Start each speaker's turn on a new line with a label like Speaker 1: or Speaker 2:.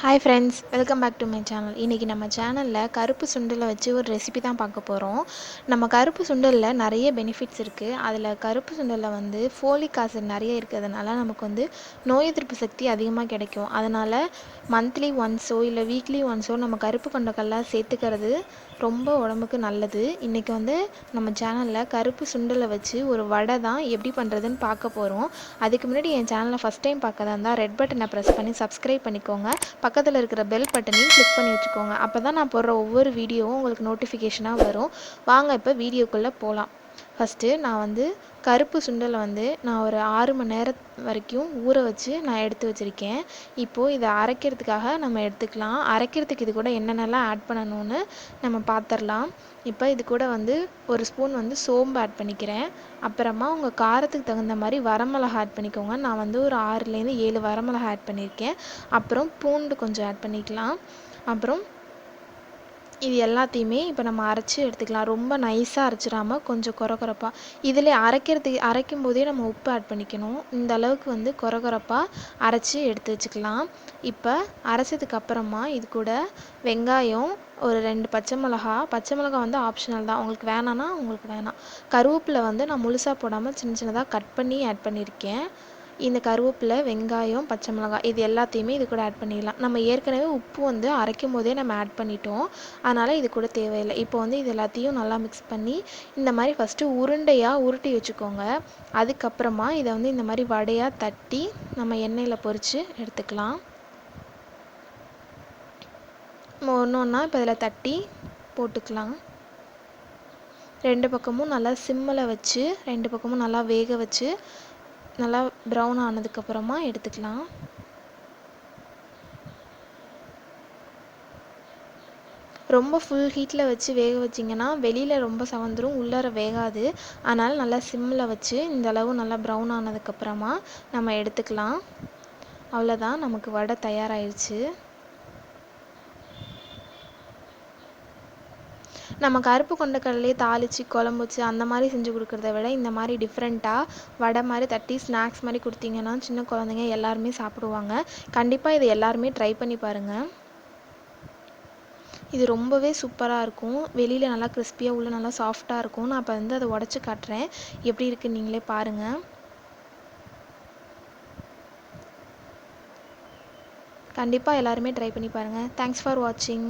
Speaker 1: Hi friends, welcome back to my channel. இன்றைக்கி நம்ம சேனலில் கருப்பு சுண்டலை வச்சு ஒரு ரெசிபி தான் பார்க்க போகிறோம். நம்ம கருப்பு சுண்டலில் நிறைய பெனிஃபிட்ஸ் இருக்குது. அதில் கருப்பு சுண்டலில் வந்து ஃபோலிக் ஆசிட் நிறைய இருக்கிறதுனால நமக்கு வந்து நோய் எதிர்ப்பு சக்தி அதிகமாக கிடைக்கும். அதனால் மந்த்லி ஒன்ஸோ இல்லை வீக்லி ஒன்ஸோ நம்ம கருப்பு கொண்டக்கடலை சேர்த்துக்கிறது ரொம்ப உடம்புக்கு நல்லது. இன்றைக்கி வந்து நம்ம சேனலில் கருப்பு சுண்டலை வச்சு ஒரு வடை தான் எப்படி பண்ணுறதுன்னு பார்க்க போகிறோம். அதுக்கு முன்னாடி என் சேனலை ஃபஸ்ட் டைம் பார்க்கறதா இருந்தால் ரெட் பட்டனை ப்ரெஸ் பண்ணி சப்ஸ்கிரைப் பண்ணிக்கோங்க. பக்கத்தில் இருக்கிற பெல் பட்டனையும் கிளிக் பண்ணி வச்சுக்கோங்க. அப்போ தான் நான் போடுற ஒவ்வொரு வீடியோவும் உங்களுக்கு நோட்டிஃபிகேஷனாக வரும். வாங்க இப்போ வீடியோக்குள்ளே போகலாம். ஃபஸ்ட்டு நான் வந்து கருப்பு சுண்டலை வந்து நான் ஒரு 6 மணி நேரம் வரைக்கும் ஊற வச்சு நான் எடுத்து வச்சுருக்கேன். இப்போது இதை அரைக்கிறதுக்காக நம்ம எடுத்துக்கலாம். அரைக்கிறதுக்கு இது கூட என்னென்னலாம் ஆட் பண்ணணும்னு நம்ம பார்த்துடலாம். இப்போ இது கூட வந்து ஒரு ஸ்பூன் வந்து சோம்பு ஆட் பண்ணிக்கிறேன். அப்புறமா உங்கள் காரத்துக்கு தகுந்த மாதிரி வரமிளகா ஆட் பண்ணிக்கோங்க. நான் வந்து ஒரு 6லேருந்து 7 வரமிளகா ஆட் பண்ணியிருக்கேன். அப்புறம் பூண்டு கொஞ்சம் ஆட் பண்ணிக்கலாம். அப்புறம் இது எல்லாத்தையுமே இப்போ நம்ம அரைச்சி எடுத்துக்கலாம். ரொம்ப நைஸாக அரைச்சிடாமல் கொஞ்சம் கொரகொரப்பாக. இதில் அரைக்கும் போதே நம்ம உப்பு ஆட் பண்ணிக்கணும். இந்த அளவுக்கு வந்து கொரகொரப்பாக அரைச்சி எடுத்து வச்சுக்கலாம். இப்போ அரைச்சதுக்கு அப்புறமா இது கூட வெங்காயம், ஒரு 2 பச்சை மிளகா வந்து ஆப்ஷனல் தான், உங்களுக்கு வேணான்னா உங்களுக்கு வேணாம். கருவேப்பிலை வந்து நான் முழுசாக போடாமல் சின்ன சின்னதாக கட் பண்ணி ஆட் பண்ணியிருக்கேன். இந்த கருவேப்பிலை, வெங்காயம், பச்சை மிளகாய் இது எல்லாத்தையுமே இது கூட ஆட் பண்ணிடலாம். நம்ம ஏற்கனவே உப்பு வந்து அரைக்கும் போதே நம்ம ஆட் பண்ணிட்டோம். அதனால் இது கூட தேவையில்லை. இப்போ வந்து இது எல்லாத்தையும் நல்லா மிக்ஸ் பண்ணி இந்த மாதிரி ஃபஸ்ட்டு உருண்டையாக உருட்டி வச்சுக்கோங்க. அதுக்கப்புறமா இதை வந்து இந்த மாதிரி வடையாக தட்டி நம்ம எண்ணெயில் பொரித்து எடுத்துக்கலாம். ஒன்று ஒன்றா இப்போ இதில் தட்டி போட்டுக்கலாம். 2 பக்கமும் நல்லா சிம்மில் வச்சு 2 பக்கமும் நல்லா வேக வச்சு நல்லா ப்ரௌன் ஆனதுக்கப்புறமா எடுத்துக்கலாம். ரொம்ப ஃபுல் ஹீட்டில் வச்சு வேக வச்சிங்கன்னா வெளியில் ரொம்ப செவந்துடும், உள்ளார வேகாது. அதனால் நல்லா சிம்மில் வச்சு இந்த அளவு நல்லா ப்ரௌன் ஆனதுக்கப்புறமா நம்ம எடுத்துக்கலாம். அவ்வளோதான், நமக்கு வடை தயாராகிடுச்சு. நம்ம கருப்பு கொண்டக்கடலையே தாளித்து குழம்பு வச்சு அந்த மாதிரி செஞ்சு கொடுக்குறத விட இந்த மாதிரி டிஃப்ரெண்ட்டாக வடை மாதிரி தட்டி ஸ்நாக்ஸ் மாதிரி கொடுத்தீங்கன்னா சின்ன குழந்தைங்க எல்லாருமே சாப்பிடுவாங்க. கண்டிப்பாக இதை எல்லாருமே ட்ரை பண்ணி பாருங்கள். இது ரொம்பவே சூப்பராக இருக்கும். வெளியில் நல்லா கிறிஸ்பியாக, உள்ள நல்லா சாஃப்டாக இருக்கும். நான் இப்போ வந்து அதை உடச்சி காட்டுறேன், எப்படி இருக்குன்னு நீங்களே பாருங்கள். கண்டிப்பாக எல்லாருமே ட்ரை பண்ணி பாருங்கள். தேங்க்ஸ் ஃபார் வாட்சிங்.